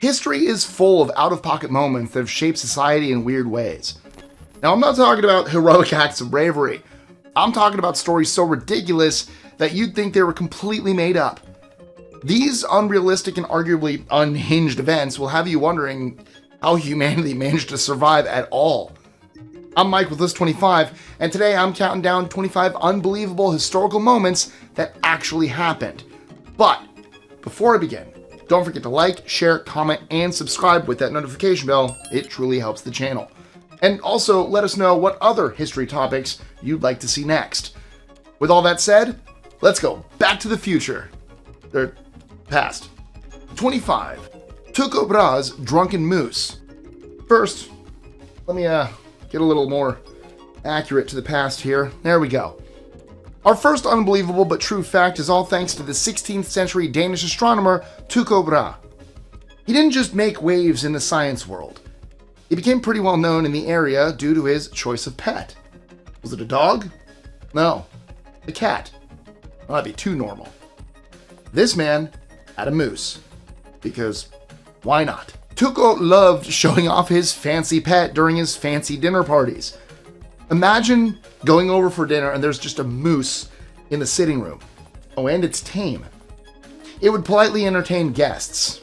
History is full of out-of-pocket moments that have shaped society in weird ways. Now, I'm not talking about heroic acts of bravery. I'm talking about stories so ridiculous that you'd think they were completely made up. These unrealistic and arguably unhinged events will have you wondering how humanity managed to survive at all. I'm Mike with List 25, and today I'm counting down 25 unbelievable historical moments that actually happened. But before I begin, don't forget to like, share, comment, and subscribe with that notification bell. It truly helps the channel. And also let us know what other history topics you'd like to see next. With all that said, let's go back to the future. Past. 25. Tycho Brahe's Drunken Moose. First, let me get a little more accurate to the past here. There we go. Our first unbelievable but true fact is all thanks to the 16th century Danish astronomer Tycho Brahe. He didn't just make waves in the science world. He became pretty well known in the area due to his choice of pet. Was it a dog? No, a cat. Well, that'd be too normal. This man had a moose, because why not? Tycho loved showing off his fancy pet during his fancy dinner parties. Imagine going over for dinner and there's just a moose in the sitting room. Oh, and it's tame. It would politely entertain guests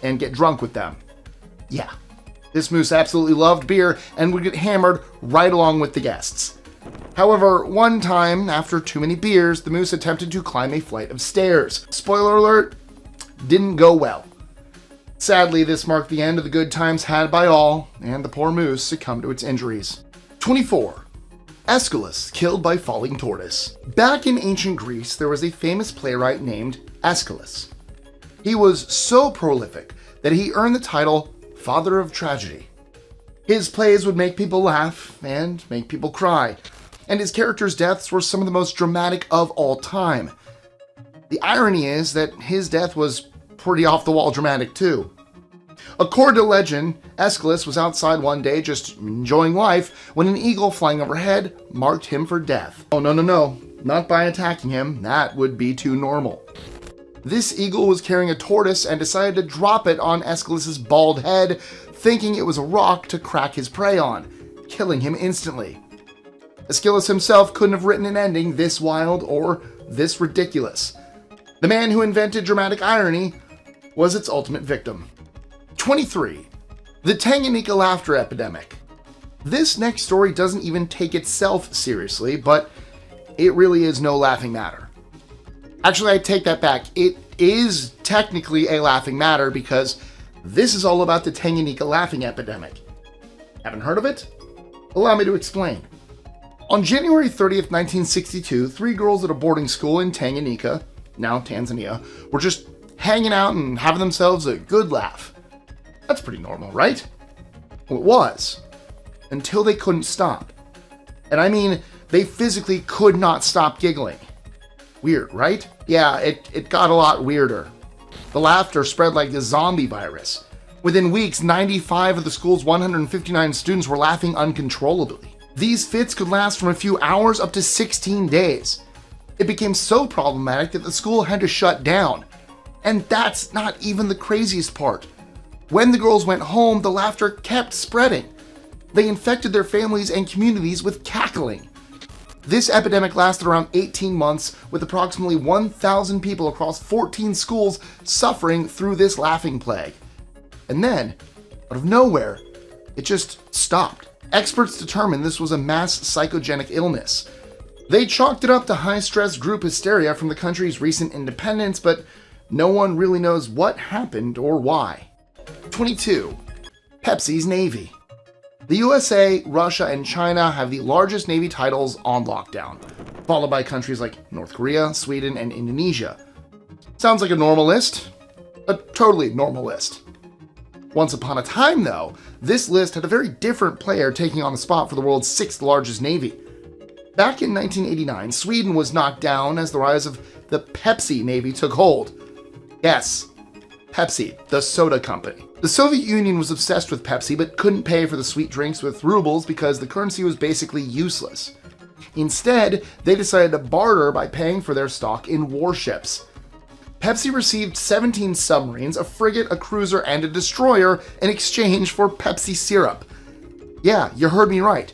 and get drunk with them. Yeah, this moose absolutely loved beer and would get hammered right along with the guests. However, one time, after too many beers, the moose attempted to climb a flight of stairs. Spoiler alert, didn't go well. Sadly, this marked the end of the good times had by all, and the poor moose succumbed to its injuries. 24. Aeschylus killed by falling tortoise. Back in ancient Greece, there was a famous playwright named Aeschylus. He was so prolific that he earned the title Father of Tragedy. His plays would make people laugh and make people cry, and his characters' deaths were some of the most dramatic of all time. The irony is that his death was pretty off-the-wall dramatic too. According to legend, Aeschylus was outside one day just enjoying life when an eagle flying overhead marked him for death. Oh no, not by attacking him, that would be too normal. This eagle was carrying a tortoise and decided to drop it on Aeschylus's bald head, thinking it was a rock to crack his prey on, killing him instantly. Aeschylus himself couldn't have written an ending this wild or this ridiculous. The man who invented dramatic irony was its ultimate victim. 23. The Tanganyika laughter epidemic. This next story doesn't even take itself seriously, but it really is no laughing matter. Actually, I take that back. It is technically a laughing matter because this is all about the Tanganyika laughing epidemic. Haven't heard of it? Allow me to explain. On January 30th, 1962, 3 girls at a boarding school in Tanganyika, now Tanzania, were just hanging out and having themselves a good laugh. That's pretty normal, right? Well, it was. Until they couldn't stop. And I mean, they physically could not stop giggling. Weird, right? Yeah, it got a lot weirder. The laughter spread like the zombie virus. Within weeks, 95 of the school's 159 students were laughing uncontrollably. These fits could last from a few hours up to 16 days. It became so problematic that the school had to shut down. And that's not even the craziest part. When the girls went home, the laughter kept spreading. They infected their families and communities with cackling. This epidemic lasted around 18 months, with approximately 1,000 people across 14 schools suffering through this laughing plague. And then, out of nowhere, it just stopped. Experts determined this was a mass psychogenic illness. They chalked it up to high-stress group hysteria from the country's recent independence, but no one really knows what happened or why. 22. Pepsi's Navy. The USA, Russia, and China have the largest Navy titles on lockdown, followed by countries like North Korea, Sweden, and Indonesia. Sounds like a normal list? A totally normal list. Once upon a time, though, this list had a very different player taking on the spot for the world's 6th largest Navy. Back in 1989, Sweden was knocked down as the rise of the Pepsi Navy took hold. Yes, Pepsi, the soda company. The Soviet Union was obsessed with Pepsi but couldn't pay for the sweet drinks with rubles because the currency was basically useless. Instead, they decided to barter by paying for their stock in warships. Pepsi received 17 submarines, a frigate, a cruiser, and a destroyer in exchange for Pepsi syrup. Yeah, you heard me right.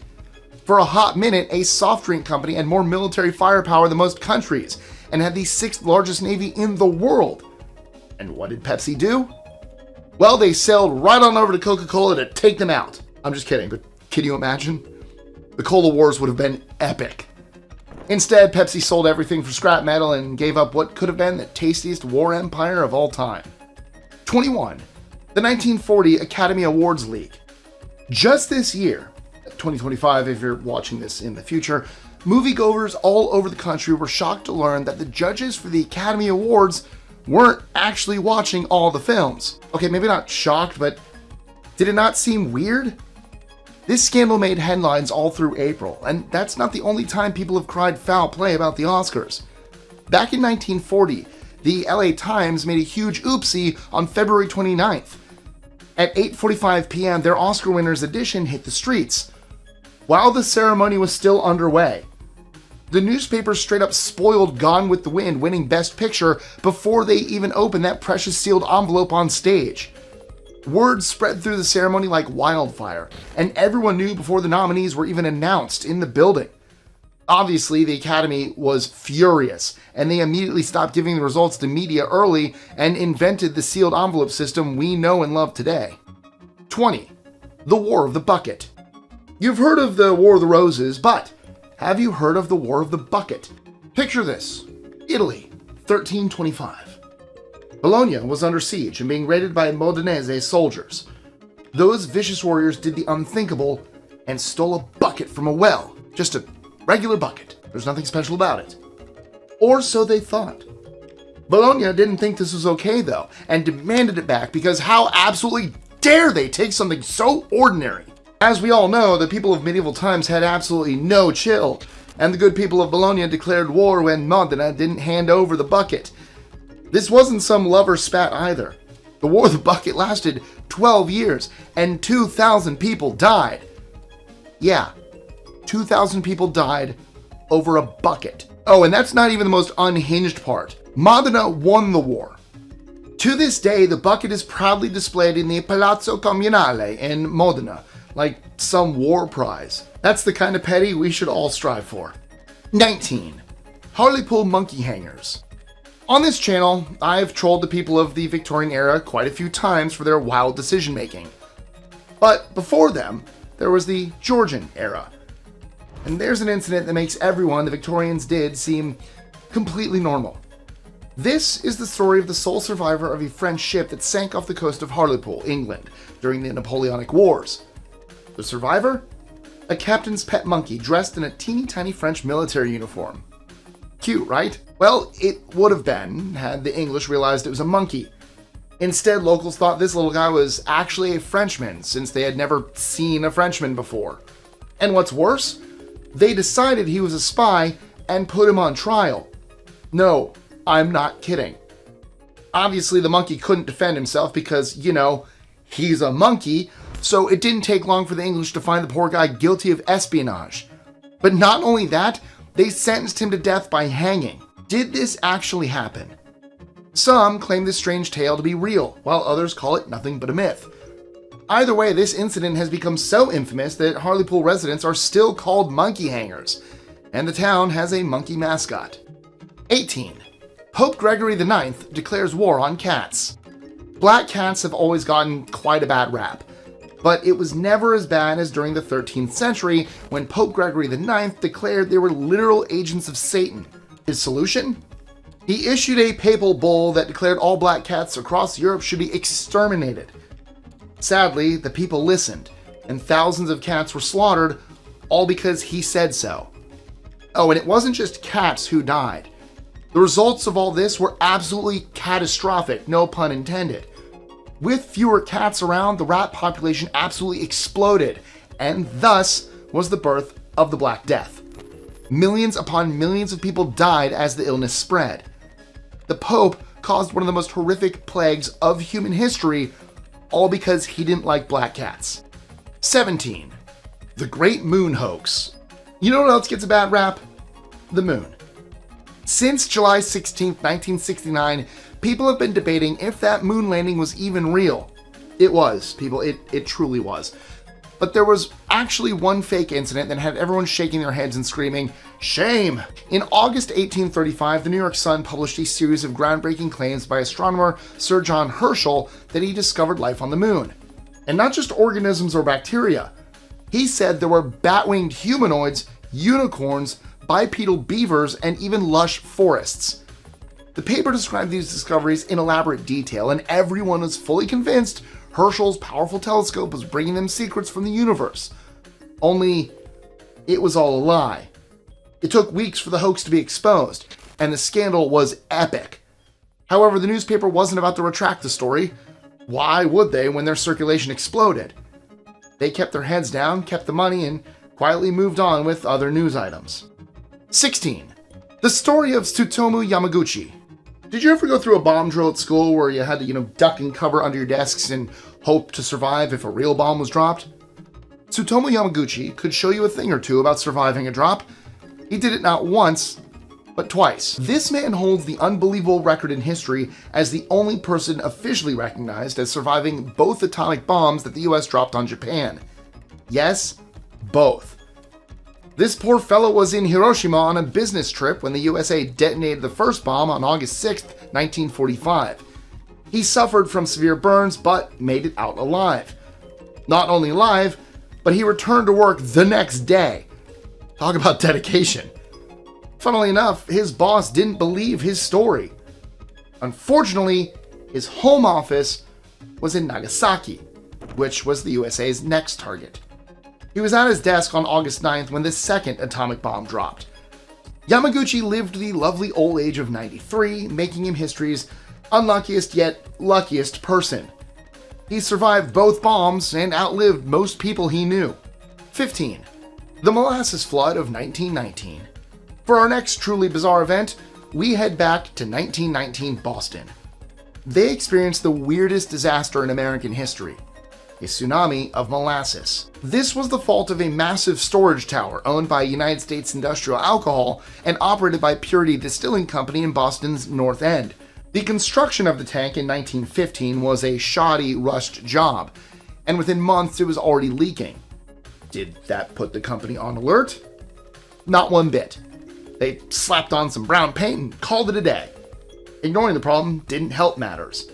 For a hot minute, a soft drink company had more military firepower than most countries, and had the 6th largest navy in the world. And what did Pepsi do? Well, they sailed right on over to Coca-Cola to take them out. I'm just kidding, but can you imagine? The Cola Wars would have been epic. Instead, Pepsi sold everything for scrap metal and gave up what could have been the tastiest war empire of all time. 21. The 1940 Academy Awards leak. Just this year, 2025 if you're watching this in the future, moviegoers all over the country were shocked to learn that the judges for the Academy Awards weren't actually watching all the films. Okay, maybe not shocked, but did it not seem weird? This scandal made headlines all through April, and that's not the only time people have cried foul play about the Oscars. Back in 1940, the LA Times made a huge oopsie on February 29th. At 8:45 p.m., their Oscar winners edition hit the streets. While the ceremony was still underway, the newspaper straight up spoiled Gone with the Wind winning Best Picture before they even opened that precious sealed envelope on stage. Word spread through the ceremony like wildfire, and everyone knew before the nominees were even announced in the building. Obviously, the Academy was furious, and they immediately stopped giving the results to media early and invented the sealed envelope system we know and love today. 20. The War of the Bucket. You've heard of the War of the Roses, but have you heard of the War of the Bucket? Picture this. Italy, 1325. Bologna was under siege and being raided by Modenese soldiers. Those vicious warriors did the unthinkable and stole a bucket from a well. Just a regular bucket. There's nothing special about it. Or so they thought. Bologna didn't think this was okay though, and demanded it back because how absolutely dare they take something so ordinary? As we all know, the people of medieval times had absolutely no chill, and the good people of Bologna declared war when Modena didn't hand over the bucket. This wasn't some lover spat either. The War of the Bucket lasted 12 years, and 2,000 people died. Yeah, 2,000 people died over a bucket. Oh, and that's not even the most unhinged part. Modena won the war. To this day, the bucket is proudly displayed in the Palazzo Comunale in Modena, like some war prize. That's the kind of petty we should all strive for. 19. Hartlepool monkey hangers. On this channel, I've trolled the people of the Victorian era quite a few times for their wild decision making. But before them, there was the Georgian era. And there's an incident that makes everyone the Victorians did seem completely normal. This is the story of the sole survivor of a French ship that sank off the coast of Hartlepool, England, during the Napoleonic Wars. The survivor? A captain's pet monkey dressed in a teeny tiny French military uniform. Cute, right? Well, it would have been had the English realized it was a monkey. Instead, locals thought this little guy was actually a Frenchman, since they had never seen a Frenchman before. And what's worse, they decided he was a spy and put him on trial. No, I'm not kidding. Obviously, the monkey couldn't defend himself because, you know, he's a monkey, so it didn't take long for the English to find the poor guy guilty of espionage. But not only that, they sentenced him to death by hanging. Did this actually happen? Some claim this strange tale to be real, while others call it nothing but a myth. Either way, this incident has become so infamous that Hartlepool residents are still called monkey hangers, and the town has a monkey mascot. 18. Pope Gregory IX declares war on cats. Black cats have always gotten quite a bad rap, but it was never as bad as during the 13th century when Pope Gregory IX declared they were literal agents of Satan. His solution? He issued a papal bull that declared all black cats across Europe should be exterminated. Sadly, the people listened, and thousands of cats were slaughtered, all because he said so. Oh, and it wasn't just cats who died. The results of all this were absolutely catastrophic, no pun intended. With fewer cats around, the rat population absolutely exploded, and thus was the birth of the Black Death. Millions upon millions of people died as the illness spread. The Pope caused one of the most horrific plagues of human history, all because he didn't like black cats. 17. The Great Moon Hoax. You know what else gets a bad rap? The moon. Since July 16, 1969, people have been debating if that moon landing was even real. It was, people, it truly was. But there was actually one fake incident that had everyone shaking their heads and screaming, "Shame!" In August 1835, the New York Sun published a series of groundbreaking claims by astronomer Sir John Herschel that he discovered life on the moon. And not just organisms or bacteria. He said there were bat-winged humanoids, unicorns, bipedal beavers, and even lush forests. The paper described these discoveries in elaborate detail, and everyone was fully convinced Herschel's powerful telescope was bringing them secrets from the universe. Only, it was all a lie. It took weeks for the hoax to be exposed, and the scandal was epic. However, the newspaper wasn't about to retract the story. Why would they when their circulation exploded? They kept their heads down, kept the money, and quietly moved on with other news items. 16. The story of Tsutomu Yamaguchi. Did you ever go through a bomb drill at school where you had to, duck and cover under your desks and hope to survive if a real bomb was dropped? Tsutomu Yamaguchi could show you a thing or two about surviving a drop. He did it not once, but twice. This man holds the unbelievable record in history as the only person officially recognized as surviving both atomic bombs that the US dropped on Japan. Yes, both. This poor fellow was in Hiroshima on a business trip when the USA detonated the first bomb on August 6, 1945. He suffered from severe burns, but made it out alive. Not only alive, but he returned to work the next day. Talk about dedication. Funnily enough, his boss didn't believe his story. Unfortunately, his home office was in Nagasaki, which was the USA's next target. He was at his desk on August 9th when the second atomic bomb dropped. Yamaguchi lived to the lovely old age of 93, making him history's unluckiest yet luckiest person. He survived both bombs and outlived most people he knew. 15. The Molasses Flood of 1919. For our next truly bizarre event, we head back to 1919 Boston. They experienced the weirdest disaster in American history. A tsunami of molasses. This was the fault of a massive storage tower owned by United States Industrial Alcohol and operated by Purity Distilling Company in Boston's North End. The construction of the tank in 1915 was a shoddy, rushed job, and within months it was already leaking. Did that put the company on alert? Not one bit. They slapped on some brown paint and called it a day. Ignoring the problem didn't help matters.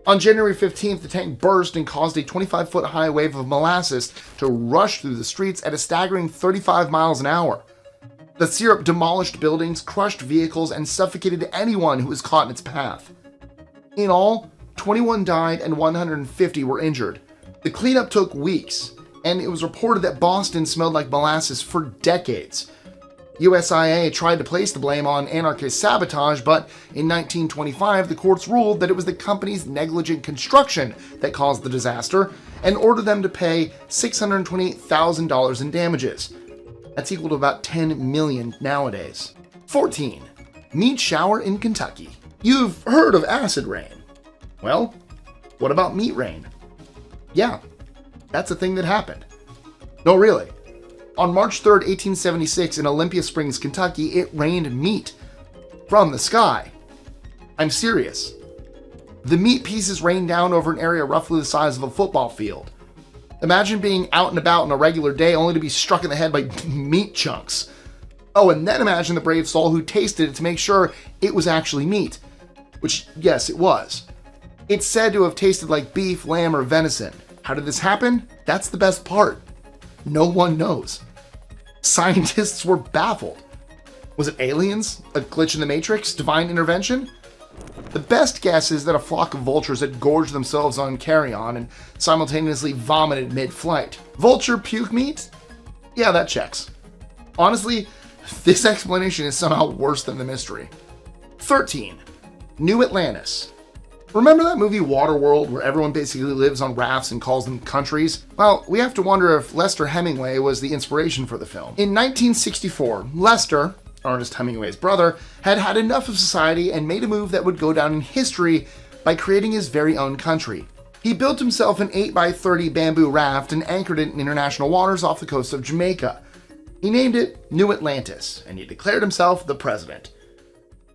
On January 15th, the tank burst and caused a 25-foot high wave of molasses to rush through the streets at a staggering 35 miles an hour. The syrup demolished buildings, crushed vehicles, and suffocated anyone who was caught in its path. In all, 21 died and 150 were injured. The cleanup took weeks, and it was reported that Boston smelled like molasses for decades. USIA tried to place the blame on anarchist sabotage, but in 1925 the courts ruled that it was the company's negligent construction that caused the disaster and ordered them to pay $628,000 in damages. That's equal to about $10 million nowadays. 14. Meat shower in Kentucky. You've heard of acid rain. Well, what about meat rain? Yeah, that's a thing that happened. No, really. On March 3rd, 1876, in Olympia Springs, Kentucky, it rained meat from the sky. I'm serious. The meat pieces rained down over an area roughly the size of a football field. Imagine being out and about on a regular day only to be struck in the head by meat chunks. Oh, and then imagine the brave soul who tasted it to make sure it was actually meat. Which, yes, it was. It's said to have tasted like beef, lamb, or venison. How did this happen? That's the best part. No one knows. Scientists were baffled. Was it aliens? A glitch in the Matrix? Divine intervention? The best guess is that a flock of vultures had gorged themselves on carrion and simultaneously vomited mid-flight. Vulture puke meat? Yeah, that checks. Honestly, this explanation is somehow worse than the mystery. 13. New Atlantis. Remember that movie Waterworld where everyone basically lives on rafts and calls them countries? Well, we have to wonder if Lester Hemingway was the inspiration for the film. In 1964, Lester, Ernest Hemingway's brother, had had enough of society and made a move that would go down in history by creating his very own country. He built himself an 8x30 bamboo raft and anchored it in international waters off the coast of Jamaica. He named it New Atlantis, and he declared himself the president.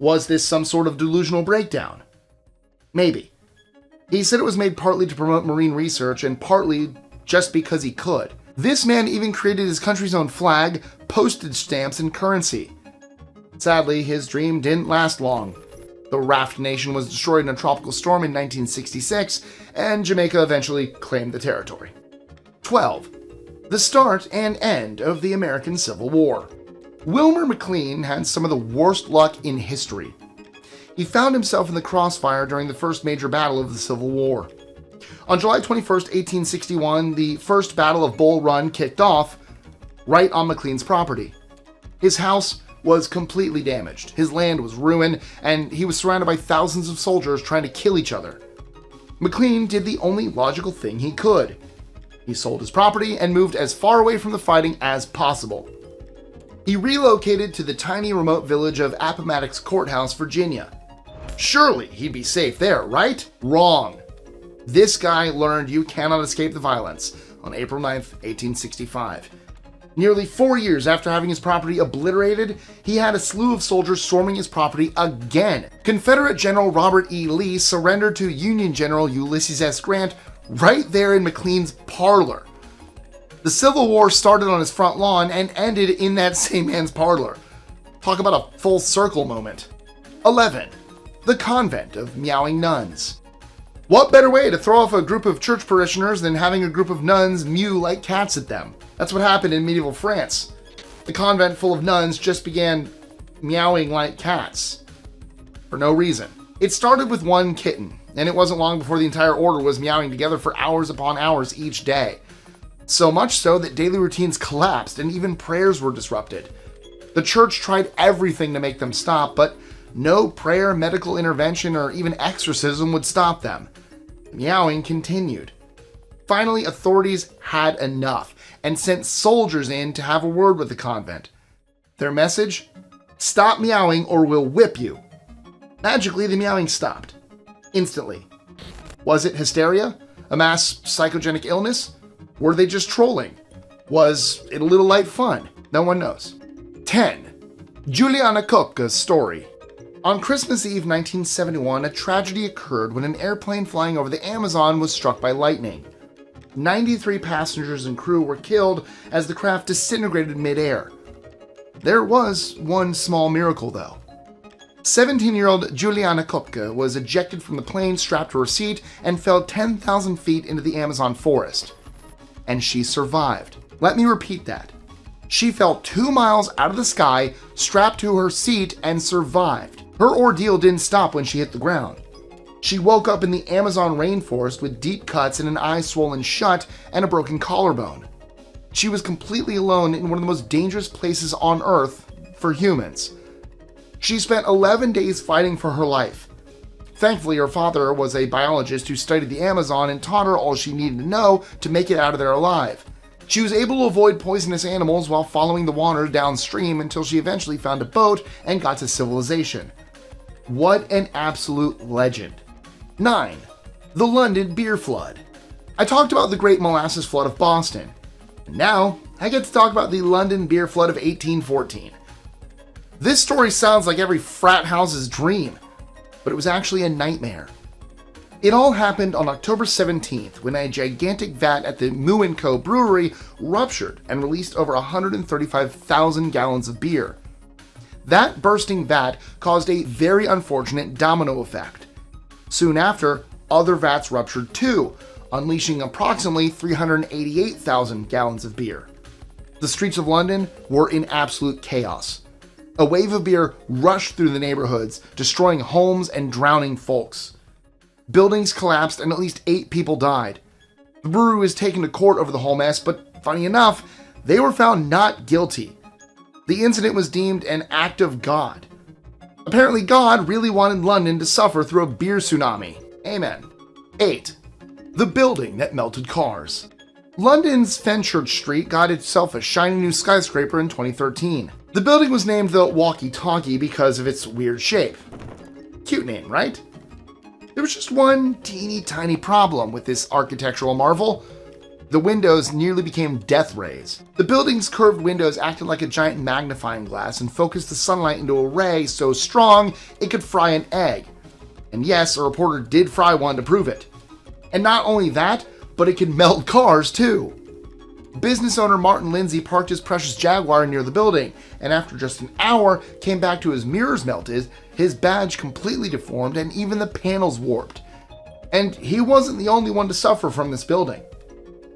Was this some sort of delusional breakdown? Maybe. He said it was made partly to promote marine research and partly just because he could. This man even created his country's own flag, postage stamps, and currency. Sadly, his dream didn't last long. The Raft Nation was destroyed in a tropical storm in 1966, and Jamaica eventually claimed the territory. 12. The start and end of the American Civil War. Wilmer McLean had some of the worst luck in history. He found himself in the crossfire during the first major battle of the Civil War. On July 21st, 1861, the First Battle of Bull Run kicked off right on McLean's property. His house was completely damaged, his land was ruined, and he was surrounded by thousands of soldiers trying to kill each other. McLean did the only logical thing he could. He sold his property and moved as far away from the fighting as possible. He relocated to the tiny remote village of Appomattox Courthouse, Virginia. Surely he'd be safe there, right? Wrong. This guy learned you cannot escape the violence on April 9th, 1865. Nearly 4 years after having his property obliterated, he had a slew of soldiers storming his property again. Confederate General Robert E. Lee surrendered to Union General Ulysses S. Grant right there in McLean's parlor. The Civil War started on his front lawn and ended in that same man's parlor. Talk about a full circle moment. 11. The Convent of Meowing Nuns. What better way to throw off a group of church parishioners than having a group of nuns mew like cats at them? That's what happened in medieval France. The convent full of nuns just began meowing like cats. For no reason. It started with one kitten, and it wasn't long before the entire order was meowing together for hours upon hours each day. So much so that daily routines collapsed and even prayers were disrupted. The church tried everything to make them stop, but no prayer, medical intervention, or even exorcism would stop them. Meowing continued. Finally, authorities had enough and sent soldiers in to have a word with the convent. Their message? Stop meowing or we'll whip you. Magically, the meowing stopped. Instantly. Was it hysteria? A mass psychogenic illness? Were they just trolling? Was it a little light fun? No one knows. 10. Juliane Koepcke's story. On Christmas Eve 1971, a tragedy occurred when an airplane flying over the Amazon was struck by lightning. 93 passengers and crew were killed as the craft disintegrated mid-air. There was one small miracle, though. 17-year-old Juliane Koepcke was ejected from the plane strapped to her seat and fell 10,000 feet into the Amazon forest. And she survived. Let me repeat that. She fell 2 miles out of the sky, strapped to her seat, and survived. Her ordeal didn't stop when she hit the ground. She woke up in the Amazon rainforest with deep cuts and an eye swollen shut and a broken collarbone. She was completely alone in one of the most dangerous places on Earth for humans. She spent 11 days fighting for her life. Thankfully, her father was a biologist who studied the Amazon and taught her all she needed to know to make it out of there alive. She was able to avoid poisonous animals while following the water downstream until she eventually found a boat and got to civilization. What an absolute legend. 9. The London Beer Flood. I talked about the Great Molasses Flood of Boston. And now, I get to talk about the London Beer Flood of 1814. This story sounds like every frat house's dream, but it was actually a nightmare. It all happened on October 17th when a gigantic vat at the Moo & Co. brewery ruptured and released over 135,000 gallons of beer. That bursting vat caused a very unfortunate domino effect. Soon after, other vats ruptured too, unleashing approximately 388,000 gallons of beer. The streets of London were in absolute chaos. A wave of beer rushed through the neighborhoods, destroying homes and drowning folks. Buildings collapsed and at least 8 people died. The brewery was taken to court over the whole mess, but funny enough, they were found not guilty. The incident was deemed an act of God. Apparently, God really wanted London to suffer through a beer tsunami. Amen. 8. The building that melted cars. London's Fenchurch Street got itself a shiny new skyscraper in 2013. The building was named the Walkie Talkie because of its weird shape. Cute name, right? There was just one teeny tiny problem with this architectural marvel. The windows nearly became death rays. The building's curved windows acted like a giant magnifying glass and focused the sunlight into a ray so strong it could fry an egg. And yes, a reporter did fry one to prove it. And not only that, but it can melt cars too. Business owner Martin Lindsay parked his precious Jaguar near the building, and after just an hour, came back to his mirrors melted, his badge completely deformed, and even the panels warped. And he wasn't the only one to suffer from this building.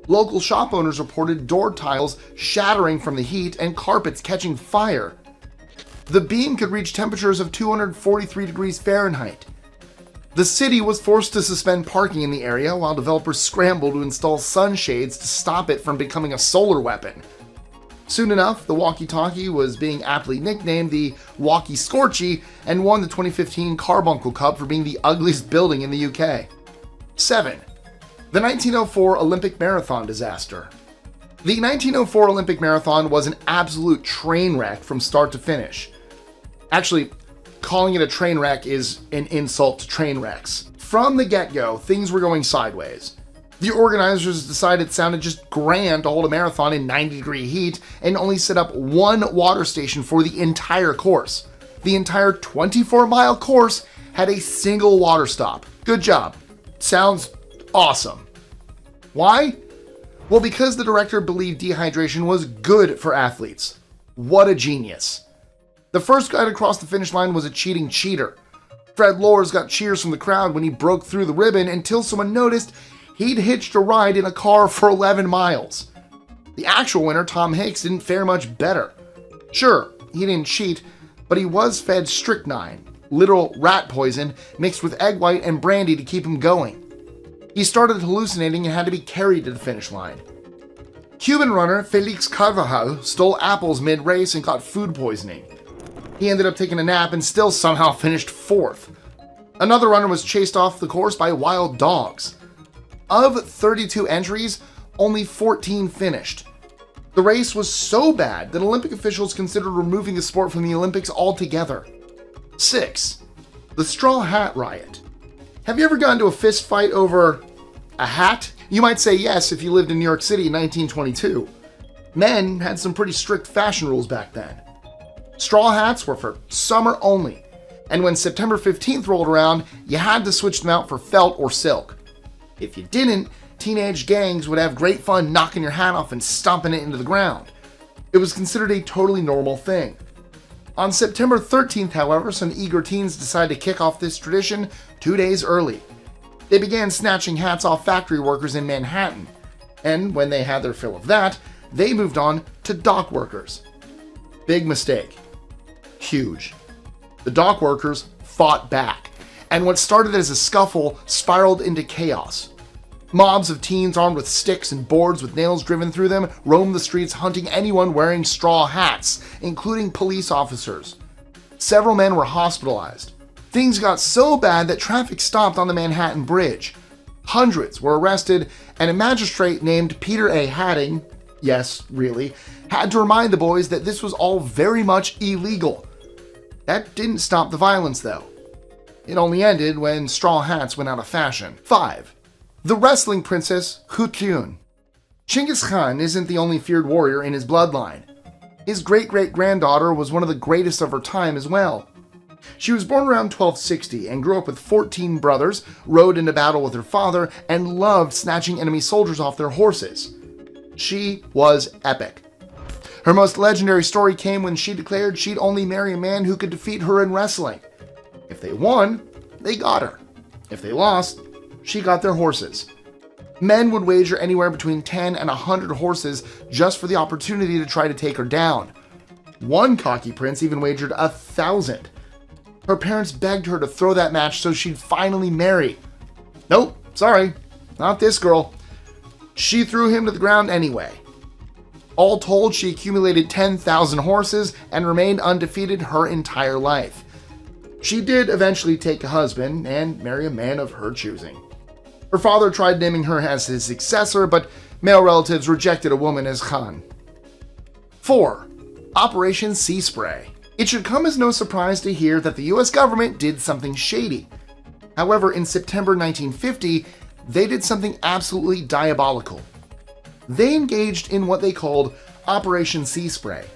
Local shop owners reported door tiles shattering from the heat and carpets catching fire. The beam could reach temperatures of 243 degrees Fahrenheit. The city was forced to suspend parking in the area while developers scrambled to install sunshades to stop it from becoming a solar weapon. Soon enough, the walkie-talkie was being aptly nicknamed the Walkie Scorchy and won the 2015 Carbuncle Cup for being the ugliest building in the UK. 7. The 1904 Olympic Marathon disaster. The 1904 Olympic Marathon was an absolute train wreck from start to finish. Actually, calling it a train wreck is an insult to train wrecks. From the get-go, things were going sideways. The organizers decided it sounded just grand to hold a marathon in 90-degree heat and only set up one water station for the entire course. The entire 24-mile course had a single water stop. Good job. Sounds awesome. Why? Well, because the director believed dehydration was good for athletes. What a genius. The first guy to cross the finish line was a cheating cheater. Fred Lors got cheers from the crowd when he broke through the ribbon until someone noticed he'd hitched a ride in a car for 11 miles. The actual winner, Tom Hicks, didn't fare much better. Sure, he didn't cheat, but he was fed strychnine, literal rat poison, mixed with egg white and brandy to keep him going. He started hallucinating and had to be carried to the finish line. Cuban runner Felix Carvajal stole apples mid-race and got food poisoning. He ended up taking a nap and still somehow finished 4th. Another runner was chased off the course by wild dogs. Of 32 entries, only 14 finished. The race was so bad that Olympic officials considered removing the sport from the Olympics altogether. 6. The Straw Hat Riot. Have you ever gotten into a fist fight over a hat? You might say yes if you lived in New York City in 1922. Men had some pretty strict fashion rules back then. Straw hats were for summer only, and when September 15th rolled around, you had to switch them out for felt or silk. If you didn't, teenage gangs would have great fun knocking your hat off and stomping it into the ground. It was considered a totally normal thing. On September 13th, however, some eager teens decided to kick off this tradition 2 days early. They began snatching hats off factory workers in Manhattan, and when they had their fill of that, they moved on to dock workers. Big mistake. Huge. The dock workers fought back, and what started as a scuffle spiraled into chaos. Mobs of teens armed with sticks and boards with nails driven through them roamed the streets hunting anyone wearing straw hats, including police officers. Several men were hospitalized. Things got so bad that traffic stopped on the Manhattan Bridge. Hundreds were arrested, and a magistrate named Peter A. Hadding, yes, really, had to remind the boys that this was all very much illegal. That didn't stop the violence, though. It only ended when straw hats went out of fashion. 5. The wrestling princess Khutulun. Genghis Khan isn't the only feared warrior in his bloodline. His great-great-granddaughter was one of the greatest of her time as well. She was born around 1260 and grew up with 14 brothers, rode into battle with her father, and loved snatching enemy soldiers off their horses. She was epic. Her most legendary story came when she declared she'd only marry a man who could defeat her in wrestling. If they won, they got her. If they lost, she got their horses. Men would wager anywhere between 10 and 100 horses just for the opportunity to try to take her down. One cocky prince even wagered 1,000. Her parents begged her to throw that match so she'd finally marry. Nope, sorry, not this girl. She threw him to the ground anyway. All told, she accumulated 10,000 horses and remained undefeated her entire life. She did eventually take a husband and marry a man of her choosing. Her father tried naming her as his successor, but male relatives rejected a woman as Khan. 4. Operation Sea Spray. It should come as no surprise to hear that the US government did something shady. However, in September 1950, they did something absolutely diabolical. They engaged in what they called Operation Sea Spray,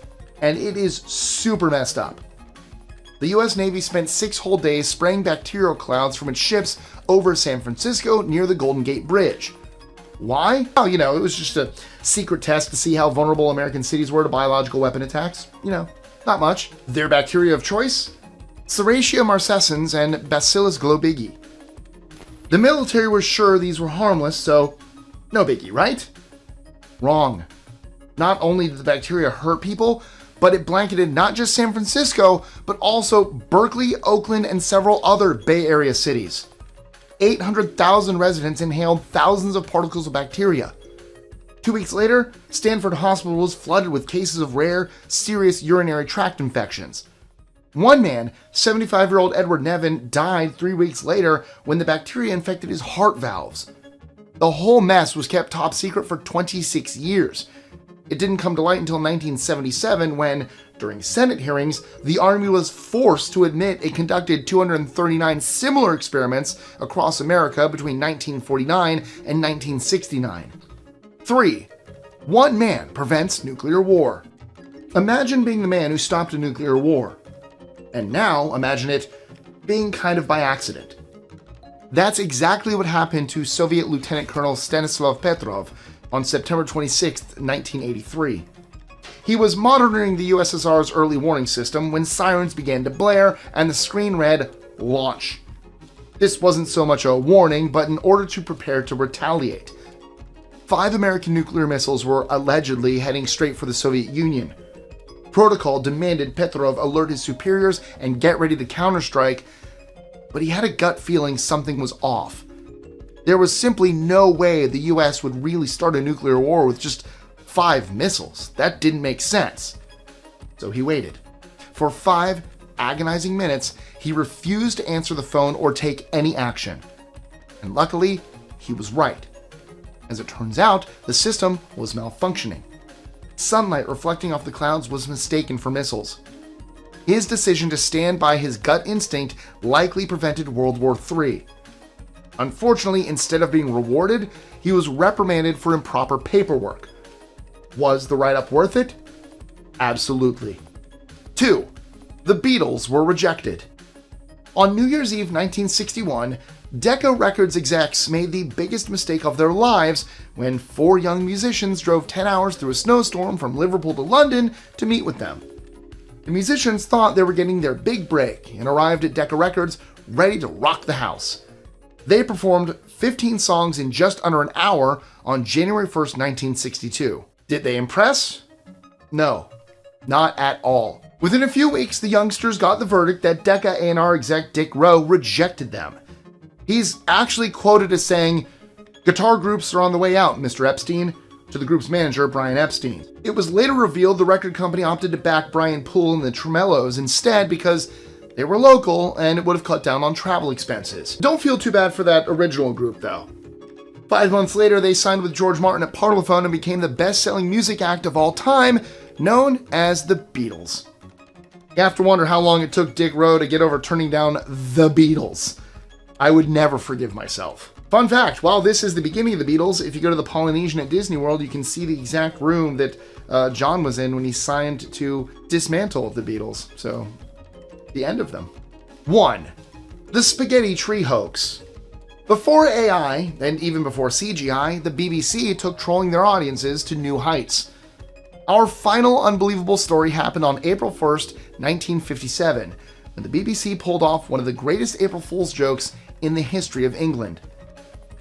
and it is super messed up. The US Navy spent 6 whole days spraying bacterial clouds from its ships over San Francisco near the Golden Gate Bridge. Why? Well, it was just a secret test to see how vulnerable American cities were to biological weapon attacks. Not much. Their bacteria of choice? Serratia marcescens and Bacillus globigii. The military was sure these were harmless, so no biggie, right? Wrong. Not only did the bacteria hurt people, but it blanketed not just San Francisco, but also Berkeley, Oakland, and several other Bay Area cities. 800,000 residents inhaled thousands of particles of bacteria. 2 weeks later, Stanford Hospital was flooded with cases of rare, serious urinary tract infections. One man, 75-year-old Edward Nevin, died 3 weeks later when the bacteria infected his heart valves. The whole mess was kept top secret for 26 years. It didn't come to light until 1977 when, during Senate hearings, the Army was forced to admit it conducted 239 similar experiments across America between 1949 and 1969. 3. One man prevents nuclear war. Imagine being the man who stopped a nuclear war. And now, imagine it being kind of by accident. That's exactly what happened to Soviet Lieutenant Colonel Stanislav Petrov on September 26, 1983. He was monitoring the USSR's early warning system when sirens began to blare and the screen read, "Launch." This wasn't so much a warning, but an order to prepare to retaliate. 5 American nuclear missiles were allegedly heading straight for the Soviet Union. Protocol demanded Petrov alert his superiors and get ready to counterstrike, but he had a gut feeling something was off. There was simply no way the US would really start a nuclear war with just 5 missiles. That didn't make sense. So he waited. For 5 agonizing minutes, he refused to answer the phone or take any action. And luckily, he was right. As it turns out, the system was malfunctioning. Sunlight reflecting off the clouds was mistaken for missiles. His decision to stand by his gut instinct likely prevented World War III. Unfortunately, instead of being rewarded, he was reprimanded for improper paperwork. Was the write-up worth it? Absolutely. 2. The Beatles were rejected. On New Year's Eve 1961, Decca Records execs made the biggest mistake of their lives when 4 young musicians drove 10 hours through a snowstorm from Liverpool to London to meet with them. The musicians thought they were getting their big break and arrived at Decca Records ready to rock the house. They performed 15 songs in just under an hour on January 1st, 1962. Did they impress? No, not at all. Within a few weeks, the youngsters got the verdict that Decca A&R exec Dick Rowe rejected them. He's actually quoted as saying, "Guitar groups are on the way out, Mr. Epstein," to the group's manager, Brian Epstein. It was later revealed the record company opted to back Brian Poole and the Tremellos instead because they were local and it would have cut down on travel expenses. Don't feel too bad for that original group, though. 5 months later, they signed with George Martin at Parlophone and became the best-selling music act of all time, known as the Beatles. You have to wonder how long it took Dick Rowe to get over turning down the Beatles. I would never forgive myself. Fun fact, while this is the beginning of the Beatles, if you go to the Polynesian at Disney World, you can see the exact room that John was in when he signed to dismantle the Beatles. So, the end of them. 1. The Spaghetti Tree Hoax. Before AI, and even before CGI, the BBC took trolling their audiences to new heights. Our final unbelievable story happened on April 1st, 1957, when the BBC pulled off one of the greatest April Fool's jokes in the history of England.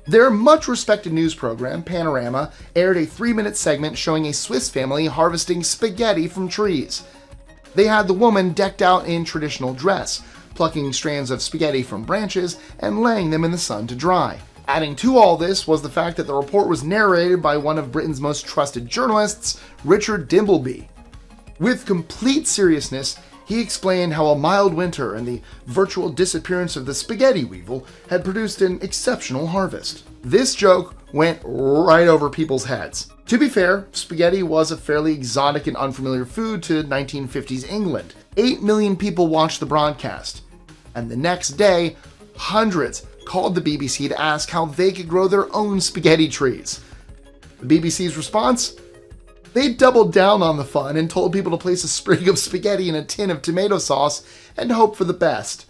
Their much-respected news program, Panorama, aired a 3-minute segment showing a Swiss family harvesting spaghetti from trees. They had the woman decked out in traditional dress, plucking strands of spaghetti from branches and laying them in the sun to dry. Adding to all this was the fact that the report was narrated by one of Britain's most trusted journalists, Richard Dimbleby. With complete seriousness, he explained how a mild winter and the virtual disappearance of the spaghetti weevil had produced an exceptional harvest. This joke went right over people's heads. To be fair, spaghetti was a fairly exotic and unfamiliar food to 1950s England. 8 million people watched the broadcast, and the next day, hundreds called the BBC to ask how they could grow their own spaghetti trees. The BBC's response? They doubled down on the fun and told people to place a sprig of spaghetti in a tin of tomato sauce and hope for the best.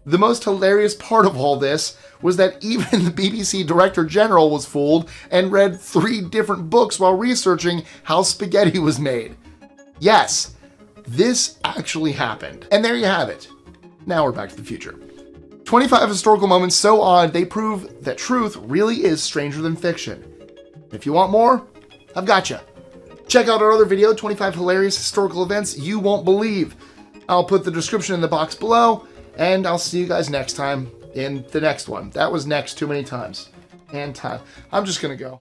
The most hilarious part of all this was that even the BBC Director General was fooled and read 3 different books while researching how spaghetti was made. Yes, this actually happened. And there you have it. Now we're back to the future. 25 historical moments so odd they prove that truth really is stranger than fiction. If you want more, I've got you. Check out our other video, 25 hilarious historical events you won't believe. I'll put the description in the box below, and I'll see you guys next time in the next one. That was next too many times. And time. I'm just gonna go.